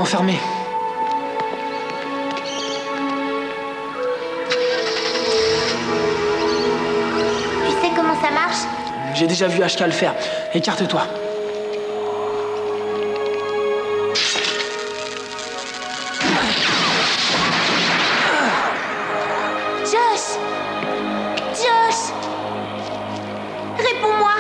enfermé. Tu sais comment ça marche? J'ai déjà vu HK le faire. Écarte-toi. Josh! Josh! Réponds-moi!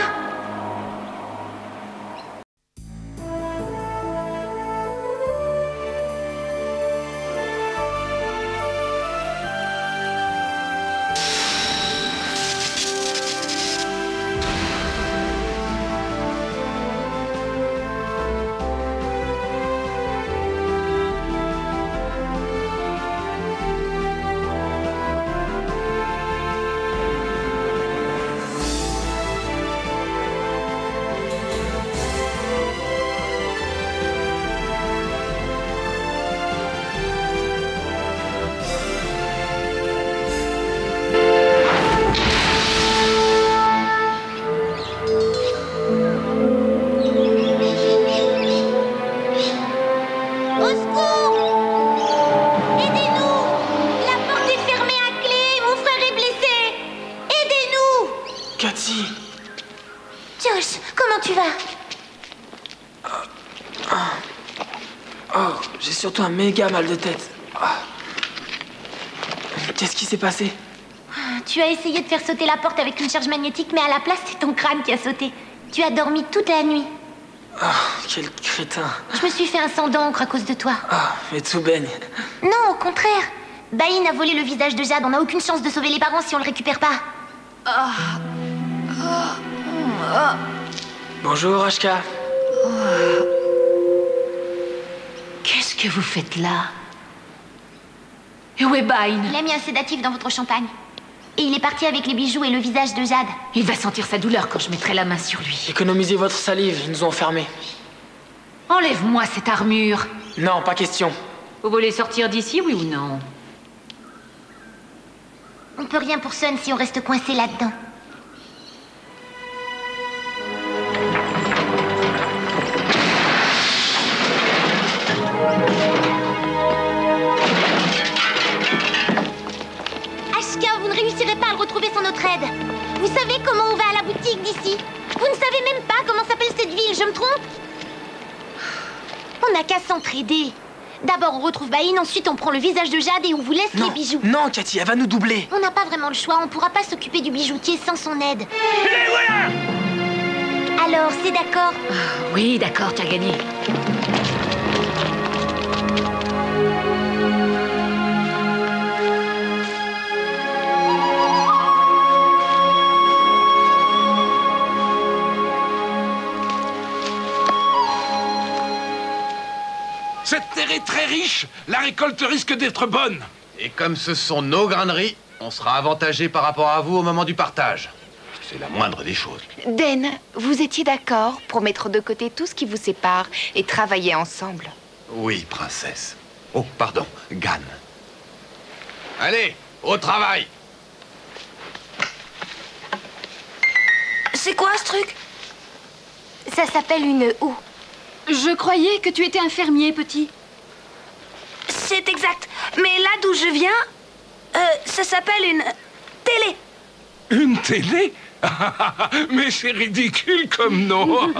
Cathy! Josh, comment tu vas? Oh, j'ai surtout un méga mal de tête. Qu'est-ce qui s'est passé? Tu as essayé de faire sauter la porte avec une charge magnétique, mais à la place, c'est ton crâne qui a sauté. Tu as dormi toute la nuit. Oh, quel crétin. Je me suis fait un sang d'encre à cause de toi. Mais tout baigne. Non, au contraire. Bain a volé le visage de Jade. On n'a aucune chance de sauver les parents si on le récupère pas. Bonjour, HK. Qu'est-ce que vous faites là? Et où est Bain? Il a mis un sédatif dans votre champagne. Et il est parti avec les bijoux et le visage de Jade. Il va sentir sa douleur quand je mettrai la main sur lui. Économisez votre salive, ils nous ont enfermés. Enlève-moi cette armure. Non, pas question. Vous voulez sortir d'ici, oui ou non? On peut rien pour Sun si on reste coincé là-dedans. HK, vous ne réussirez pas à le retrouver sans notre aide. Vous savez comment on va à la boutique d'ici? Vous ne savez même pas comment s'appelle cette ville, je me trompe? On n'a qu'à s'entraider. D'abord, on retrouve Bain, ensuite on prend le visage de Jade et on vous laisse les bijoux. Non, Cathy, elle va nous doubler. On n'a pas vraiment le choix, on pourra pas s'occuper du bijoutier sans son aide. Les voilà! Alors, c'est d'accord? Oui, d'accord, tu as gagné. Cette terre est très riche, la récolte risque d'être bonne. Et comme ce sont nos graineries, on sera avantagé par rapport à vous au moment du partage. C'est la moindre des choses. Den, vous étiez d'accord pour mettre de côté tout ce qui vous sépare et travailler ensemble? Oui, princesse. Oh, pardon, Gan. Allez, au travail! C'est quoi ce truc? Ça s'appelle une houe. Je croyais que tu étais un fermier, petit. C'est exact. Mais là d'où je viens, ça s'appelle une télé. Une télé? Mais c'est ridicule comme nom.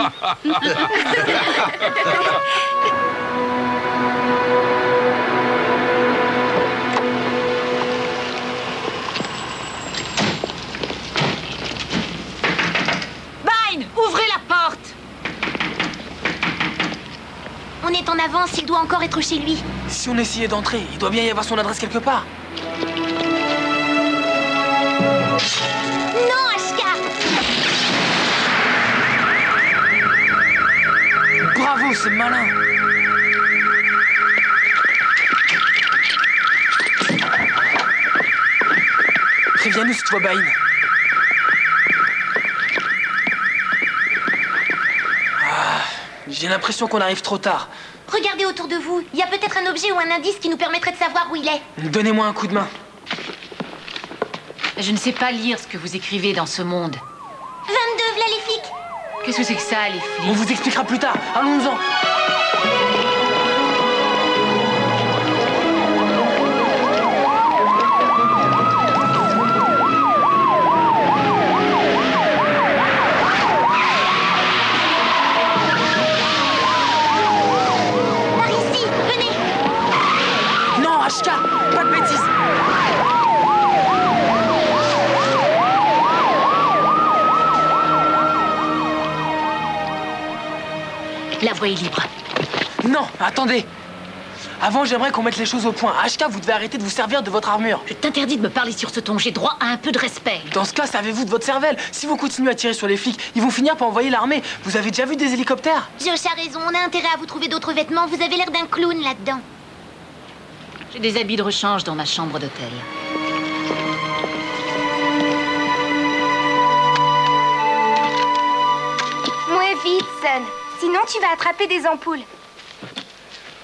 Bain, ouvrez la porte! On est en avance, il doit encore être chez lui. Si on essayait d'entrer, il doit bien y avoir son adresse quelque part. Non, HK! Bravo, c'est malin. Préviens-nous si tu vois Bain. J'ai l'impression qu'on arrive trop tard. Regardez autour de vous. Il y a peut-être un objet ou un indice qui nous permettrait de savoir où il est. Donnez-moi un coup de main. Je ne sais pas lire ce que vous écrivez dans ce monde. 22, v'là les flics. Qu'est-ce que c'est que ça, les On flics? vous expliquera plus tard. Allons-en. La voie est libre. Non, attendez. Avant, j'aimerais qu'on mette les choses au point. HK, vous devez arrêter de vous servir de votre armure. Je t'interdis de me parler sur ce ton. J'ai droit à un peu de respect. Dans ce cas, servez-vous de votre cervelle. Si vous continuez à tirer sur les flics, ils vont finir par envoyer l'armée. Vous avez déjà vu des hélicoptères? Josh a raison, on a intérêt à vous trouver d'autres vêtements. Vous avez l'air d'un clown là-dedans. J'ai des habits de rechange dans ma chambre d'hôtel. Moins vite, Sun. Sinon, tu vas attraper des ampoules.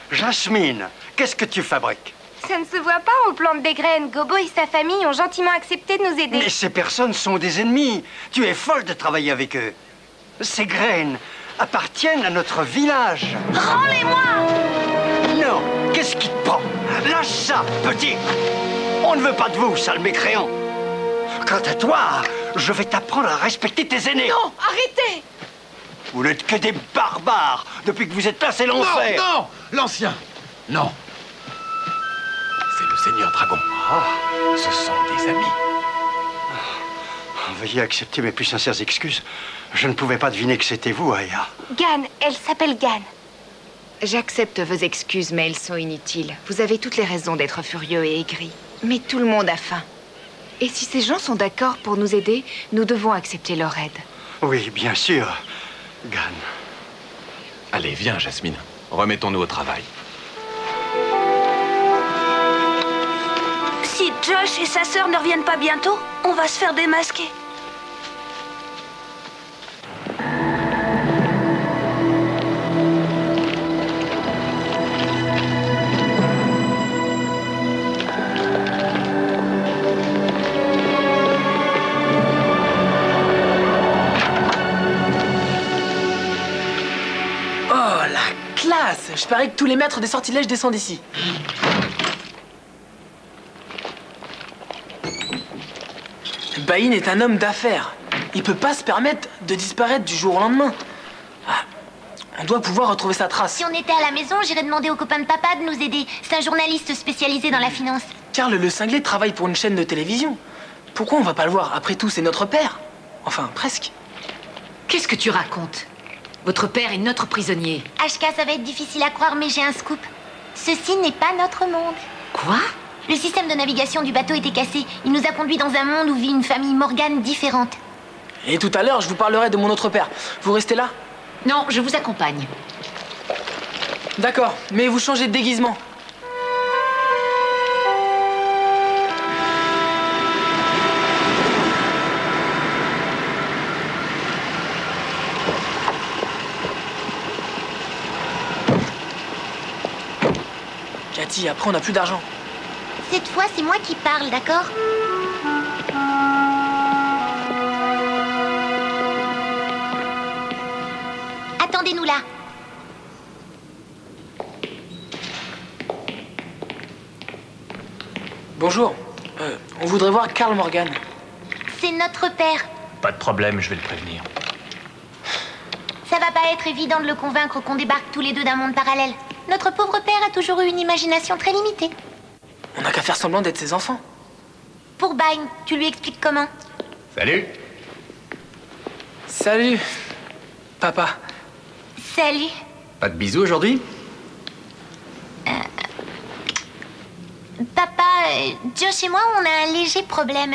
Jasmine, qu'est-ce que tu fabriques? Ça ne se voit pas, on plante des graines. Gobo et sa famille ont gentiment accepté de nous aider. Mais ces personnes sont des ennemis. Tu es folle de travailler avec eux. Ces graines appartiennent à notre village. Rendez-moi! Non, qu'est-ce qui te prend? Lâche ça, petit. On ne veut pas de vous, sale mécréant. Quant à toi, je vais t'apprendre à respecter tes aînés. Non, arrêtez! Vous n'êtes que des barbares depuis que vous êtes là, c'est l'enfer. Non, l'ancien. Non. C'est le Seigneur Dragon. Ah, Ce sont des amis. veuillez accepter mes plus sincères excuses. Je ne pouvais pas deviner que c'était vous, Aya. Gan, elle s'appelle Gan. J'accepte vos excuses, mais elles sont inutiles. Vous avez toutes les raisons d'être furieux et aigri. Mais tout le monde a faim. Et si ces gens sont d'accord pour nous aider, nous devons accepter leur aide. Oui, bien sûr, Gan. Allez, viens, Jasmine. Remettons-nous au travail. Si Josh et sa sœur ne reviennent pas bientôt, on va se faire démasquer. Je parie que tous les maîtres des sortilèges descendent ici. Bain est un homme d'affaires. Il peut pas se permettre de disparaître du jour au lendemain. Ah, on doit pouvoir retrouver sa trace. Si on était à la maison, j'irais demander au copain de papa de nous aider. C'est un journaliste spécialisé dans la finance. Karl le cinglé travaille pour une chaîne de télévision. Pourquoi on va pas le voir? Après tout, c'est notre père. Enfin, presque. Qu'est-ce que tu racontes? Votre père est notre prisonnier. HK, ça va être difficile à croire, mais j'ai un scoop. Ceci n'est pas notre monde. Quoi? Le système de navigation du bateau était cassé. Il nous a conduits dans un monde où vit une famille Morgane différente. Et tout à l'heure, je vous parlerai de mon autre père. Vous restez là? Non, je vous accompagne. D'accord, mais vous changez de déguisement. Cathy, après on n'a plus d'argent. Cette fois, c'est moi qui parle, d'accord? Attendez-nous là. Bonjour. On voudrait voir Karl Morgan. C'est notre père. Pas de problème, je vais le prévenir. Ça va pas être évident de le convaincre qu'on débarque tous les deux d'un monde parallèle. Notre pauvre père a toujours eu une imagination très limitée. On n'a qu'à faire semblant d'être ses enfants. Pour Bain, tu lui expliques comment? Salut. Salut, papa. Salut. Pas de bisous aujourd'hui? Papa, Josh et moi, on a un léger problème.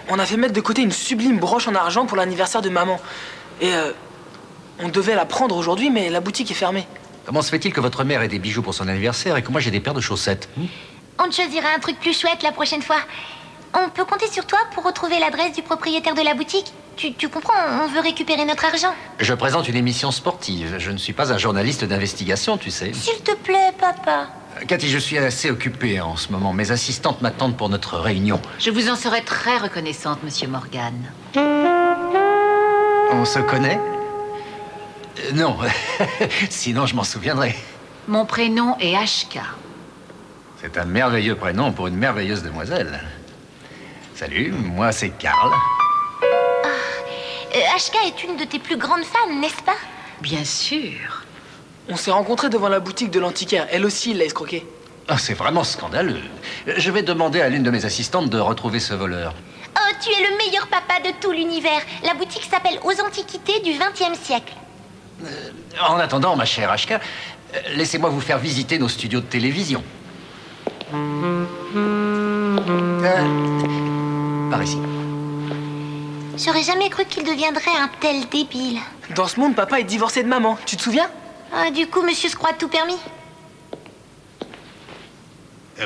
On a fait mettre de côté une sublime broche en argent pour l'anniversaire de maman. Et on devait la prendre aujourd'hui, mais la boutique est fermée. Comment se fait-il que votre mère ait des bijoux pour son anniversaire et que moi j'ai des paires de chaussettes? On te choisira un truc plus chouette la prochaine fois. On peut compter sur toi pour retrouver l'adresse du propriétaire de la boutique. Tu comprends, on veut récupérer notre argent. Je présente une émission sportive. Je ne suis pas un journaliste d'investigation, tu sais. S'il te plaît, papa. Cathy, je suis assez occupé en ce moment. Mes assistantes m'attendent pour notre réunion. Je vous en serais très reconnaissante, monsieur Morgan. On se connaît? Non. Sinon, je m'en souviendrai. Mon prénom est HK. C'est un merveilleux prénom pour une merveilleuse demoiselle. Salut, moi c'est Karl. HK est une de tes plus grandes fans, n'est-ce pas? Bien sûr. On s'est rencontrés devant la boutique de l'antiquaire. Elle aussi, il l'a escroqué. Ah, c'est vraiment scandaleux. Je vais demander à l'une de mes assistantes de retrouver ce voleur. Oh, tu es le meilleur papa de tout l'univers. La boutique s'appelle Aux Antiquités du XXe siècle. En attendant, ma chère Ashka, laissez-moi vous faire visiter nos studios de télévision. Par ici. J'aurais jamais cru qu'il deviendrait un tel débile. Dans ce monde, papa est divorcé de maman. Tu te souviens? Ah, du coup, monsieur se croit tout permis.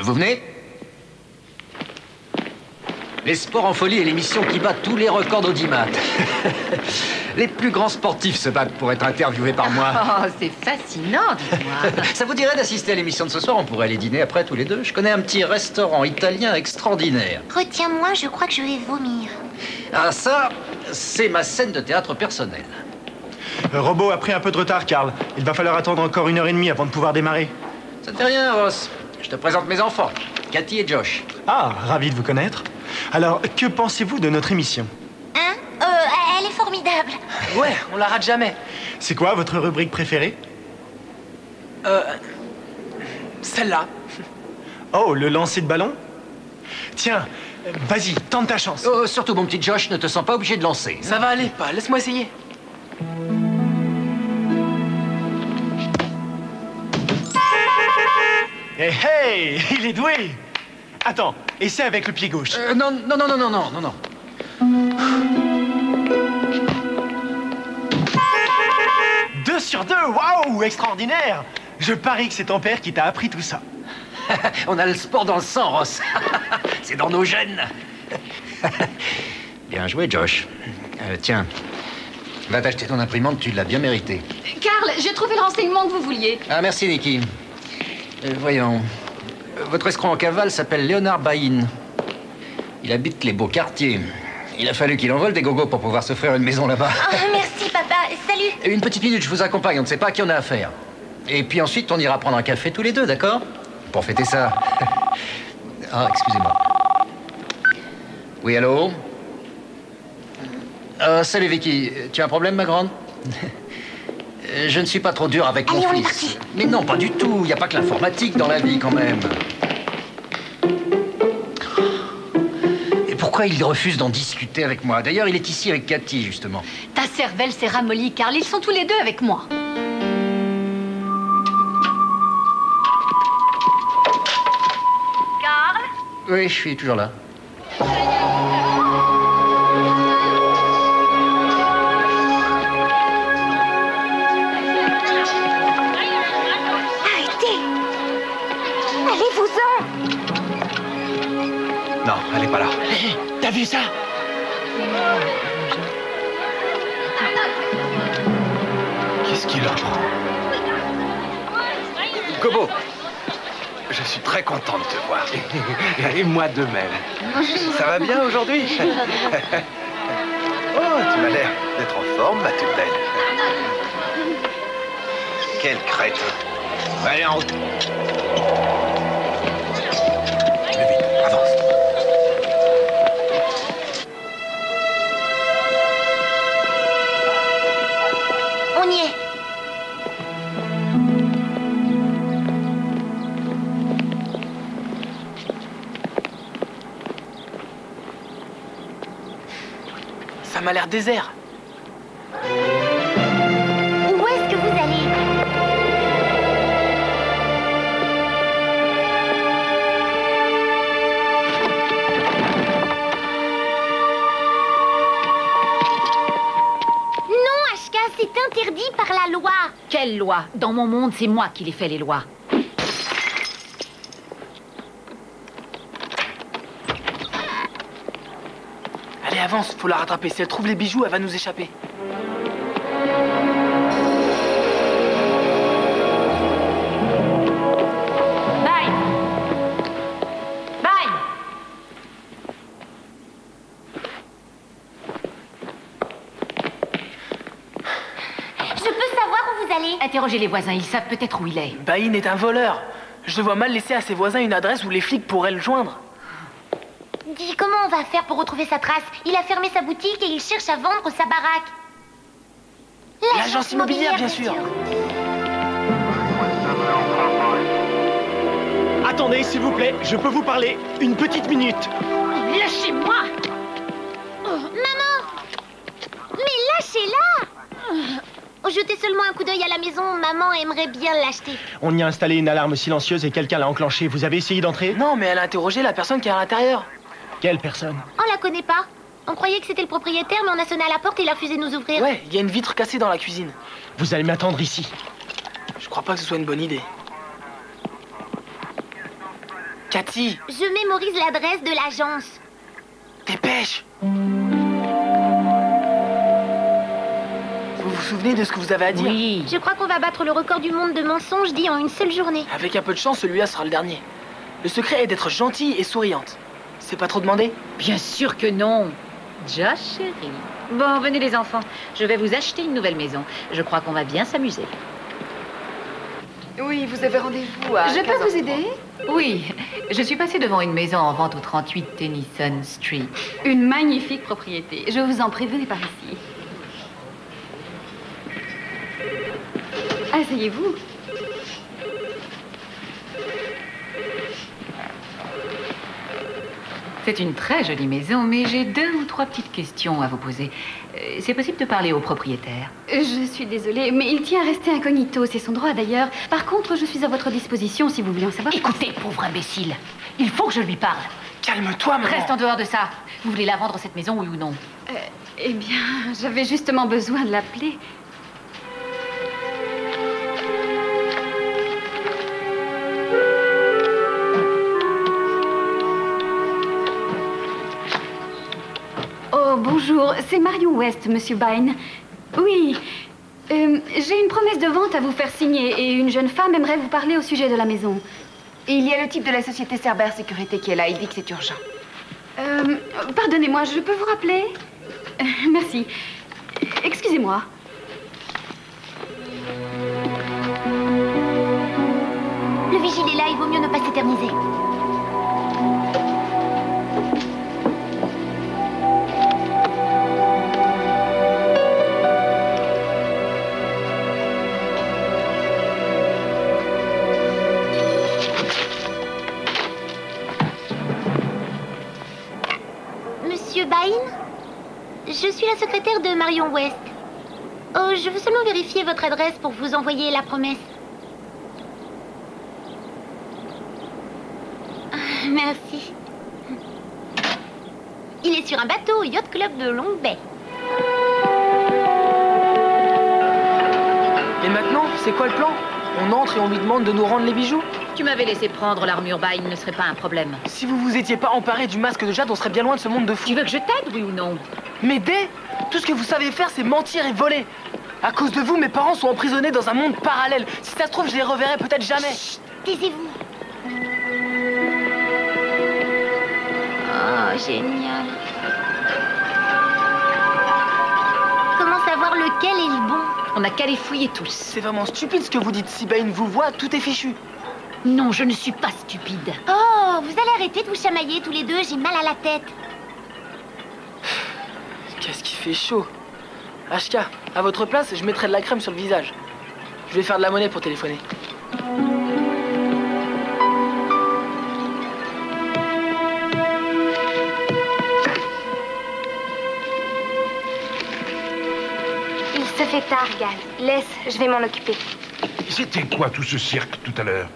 Vous venez? Les Sports en Folie est l'émission qui bat tous les records d'audimat. Les plus grands sportifs se battent pour être interviewés par moi. Oh, c'est fascinant, dites-moi. Ça vous dirait d'assister à l'émission de ce soir? On pourrait aller dîner après tous les deux. Je connais un petit restaurant italien extraordinaire. Retiens-moi, je crois que je vais vomir. Ah ça, c'est ma scène de théâtre personnelle. Le robot a pris un peu de retard, Karl. Il va falloir attendre encore 1h30 avant de pouvoir démarrer. Ça ne fait rien, Ross. Je te présente mes enfants, Cathy et Josh. Ah, ravi de vous connaître. Alors, que pensez-vous de notre émission? Hein? Elle est formidable. Ouais, on la rate jamais. C'est quoi votre rubrique préférée? Celle-là. Oh, le lancer de ballon? Tiens, vas-y, tente ta chance. Oh, surtout, mon petit Josh, ne te sens pas obligé de lancer. Ça va aller, pas. Laisse-moi essayer. Hey, hey, il est doué. Attends, essaie avec le pied gauche. Non. 2 sur 2, waouh, extraordinaire. Je parie que c'est ton père qui t'a appris tout ça. On a le sport dans le sang, Ross. C'est dans nos gènes. Bien joué, Josh. Tiens, va t'acheter ton imprimante, tu l'as bien mérité. Karl, j'ai trouvé le renseignement que vous vouliez. Ah, merci, Nicky. Voyons. Votre escroc en cavale s'appelle Léonard Bain. Il habite les beaux quartiers. Il a fallu qu'il envole des gogos pour pouvoir s'offrir une maison là-bas. Oh, merci, papa. Salut. Une petite minute, je vous accompagne. On ne sait pas à qui on a affaire. Et puis ensuite, on ira prendre un café tous les deux, d'accord? Pour fêter ça. Ah, excusez-moi. Oui, allô? Salut, Vicky. Tu as un problème, ma grande? Je ne suis pas trop dur avec Allez, mon on est fils. parti. Mais non, pas du tout. Il n'y a pas que l'informatique dans la vie, quand même. Et pourquoi il refuse d'en discuter avec moi? D'ailleurs, il est ici avec Cathy, justement. Ta cervelle s'est ramollie, Karl. Ils sont tous les deux avec moi. Karl? Oui, je suis toujours là. Arrêtez. Allez-vous-en. Non, elle est pas là. T'as vu ça? Qu'est-ce qui leur prend? Gobo, je suis très content de te voir. Et moi de même. Ça va bien aujourd'hui? Oh, tu m'as l'air d'être en forme, ma toute belle. Quelle crête. Allez, en route. Mais vite, avance. On y est. Ça m'a l'air désert. Où est-ce que vous allez? Non, Ashka, c'est interdit par la loi. Quelle loi? Dans mon monde, c'est moi qui les fais, les lois. Allez, avance, faut la rattraper. Si elle trouve les bijoux, elle va nous échapper. Bye. Bye. Je peux savoir où vous allez? Interrogez les voisins, ils savent peut-être où il est. Bain est un voleur. Je le vois mal laisser à ses voisins une adresse où les flics pourraient le joindre. Dis, comment on va faire pour retrouver sa trace? Il a fermé sa boutique et il cherche à vendre sa baraque. L'agence immobilière, bien sûr. Attendez, s'il vous plaît, je peux vous parler une petite minute. Lâchez-moi! Jetez seulement un coup d'œil à la maison, maman aimerait bien l'acheter. On y a installé une alarme silencieuse et quelqu'un l'a enclenchée. Vous avez essayé d'entrer? Non, mais elle a interrogé la personne qui est à l'intérieur. Quelle personne? On la connaît pas. On croyait que c'était le propriétaire, mais on a sonné à la porte et il a refusé de nous ouvrir. Ouais, il y a une vitre cassée dans la cuisine. Vous allez m'attendre ici. Je crois pas que ce soit une bonne idée. Cathy, Je mémorise l'adresse de l'agence. dépêche! Vous vous souvenez de ce que vous avez à dire? Oui. Je crois qu'on va battre le record du monde de mensonges dit en une seule journée. Avec un peu de chance, celui-là sera le dernier. Le secret est d'être gentille et souriante. C'est pas trop demandé? Bien sûr que non. Josh, chérie. Bon, venez les enfants. Je vais vous acheter une nouvelle maison. Je crois qu'on va bien s'amuser. Oui, vous avez rendez-vous à... Je peux vous aider? Oui. Je suis passée devant une maison en vente au 38 Tennyson Street. Une magnifique propriété. Je vous en prie, venez par ici. Asseyez-vous. C'est une très jolie maison, mais j'ai 2 ou 3 petites questions à vous poser. C'est possible de parler au propriétaire? Je suis désolée, mais il tient à rester incognito. C'est son droit d'ailleurs. Par contre, je suis à votre disposition si vous voulez en savoir. Écoutez, pauvre imbécile. Il faut que je lui parle. Calme-toi, maman. Reste en dehors de ça. Vous voulez la vendre, cette maison, oui ou non? Eh bien, j'avais justement besoin de l'appeler. Oh, bonjour, c'est Marion West, Monsieur Byrne. Oui, j'ai une promesse de vente à vous faire signer et une jeune femme aimerait vous parler au sujet de la maison. Et il y a le type de la société Cerber Sécurité qui est là. Il dit que c'est urgent. Pardonnez-moi, je peux vous rappeler? Merci. Excusez-moi. Le vigile est là, il vaut mieux ne pas s'éterniser. Monsieur Byrne? Je suis la secrétaire de Marion West. Oh, je veux seulement vérifier votre adresse pour vous envoyer la promesse. Merci. Il est sur un bateau au Yacht Club de Long Bay. Et maintenant, c'est quoi le plan? On entre et on lui demande de nous rendre les bijoux? Tu m'avais laissé prendre l'armure Byrne, ne serait pas un problème. Si vous vous étiez pas emparé du masque de Jade, on serait bien loin de ce monde de fous. Tu veux que je t'aide, oui ou non? M'aider? Tout ce que vous savez faire, c'est mentir et voler. À cause de vous, mes parents sont emprisonnés dans un monde parallèle. Si ça se trouve, je les reverrai peut-être jamais. Chut, taisez-vous. Oh, génial. Comment savoir lequel est le bon? On n'a qu'à les fouiller tous. C'est vraiment stupide ce que vous dites. Si Byrne vous voit, tout est fichu. Non, je ne suis pas stupide. Oh, vous allez arrêter de vous chamailler tous les deux, j'ai mal à la tête. Qu'est-ce qui fait chaud? HK, à votre place, je mettrais de la crème sur le visage. Je vais faire de la monnaie pour téléphoner. Il se fait tard, Gal. Laisse, je vais m'en occuper. C'était quoi tout ce cirque tout à l'heure?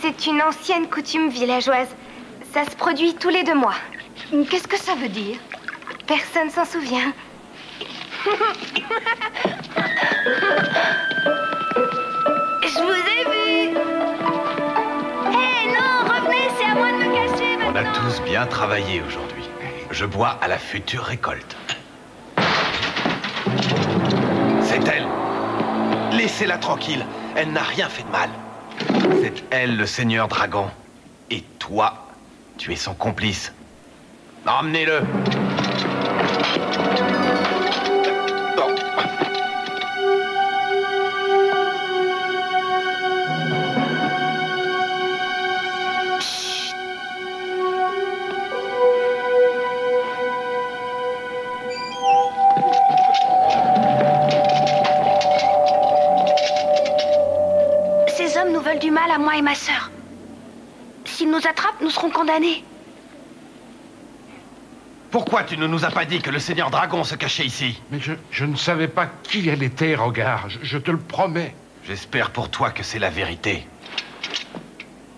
C'est une ancienne coutume villageoise. Ça se produit tous les 2 mois. Qu'est-ce que ça veut dire? Personne s'en souvient. Je vous ai vu! Hé, non, revenez, c'est à moi de me cacher On maintenant! a tous bien travaillé aujourd'hui. Je bois à la future récolte. C'est elle. Laissez-la tranquille. Elle n'a rien fait de mal. C'est elle, le seigneur dragon. Et toi, tu es son complice. Emmenez-le. Ces hommes nous veulent du mal à moi et ma sœur. S'ils nous attrapent, nous serons condamnés. Pourquoi tu ne nous as pas dit que le Seigneur Dragon se cachait ici? Mais je ne savais pas qui elle était, Rogard. Je te le promets. J'espère pour toi que c'est la vérité.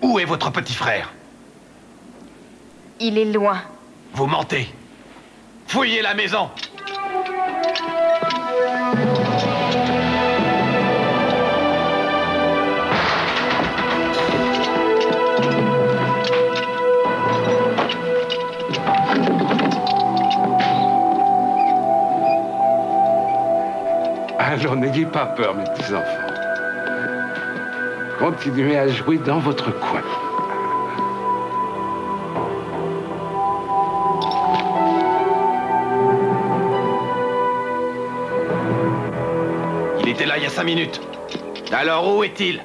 Où est votre petit frère? Il est loin. Vous mentez. Fouillez la maison. Alors n'ayez pas peur, mes petits-enfants. Continuez à jouer dans votre coin. Il était là il y a 5 minutes. Alors où est-il?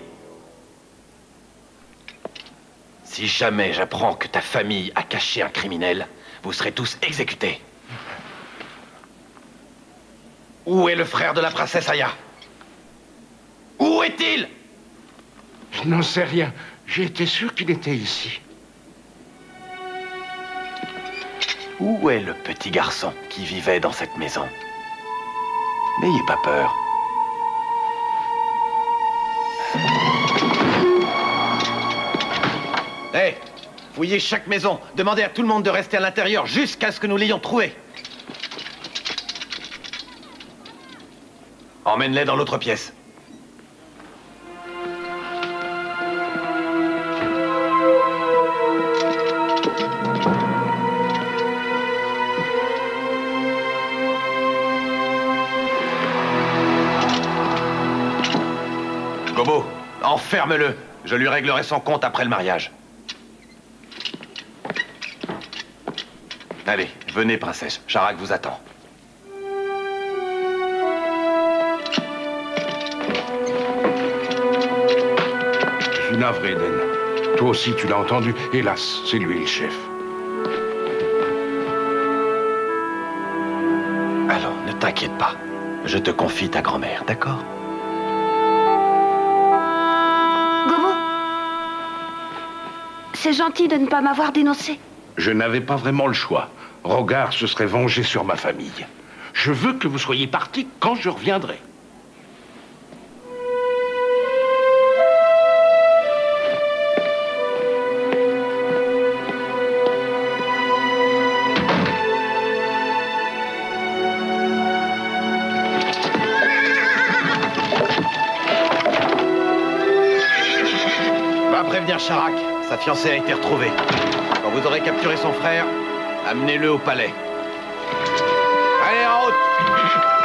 Si jamais j'apprends que ta famille a caché un criminel, vous serez tous exécutés. Où est le frère de la princesse Aya? Où est-il? Je n'en sais rien. J'ai été sûr qu'il était ici. Où est le petit garçon qui vivait dans cette maison? N'ayez pas peur. Hé, fouillez chaque maison. Demandez à tout le monde de rester à l'intérieur jusqu'à ce que nous l'ayons trouvé. Emmène-les dans l'autre pièce. Gobo, enferme-le. Je lui réglerai son compte après le mariage. Allez, venez, princesse. Sharak vous attend. Je suis navré, Eden. Toi aussi, tu l'as entendu. Hélas, c'est lui le chef. Alors, ne t'inquiète pas. Je te confie ta grand-mère, d'accord? Gobo, c'est gentil de ne pas m'avoir dénoncé. Je n'avais pas vraiment le choix. Rogard se serait vengé sur ma famille. Je veux que vous soyez partis quand je reviendrai. Va prévenir Sharak. Sa fiancée a été retrouvée. Quand vous aurez capturé son frère, amenez-le au palais. Allez, en route!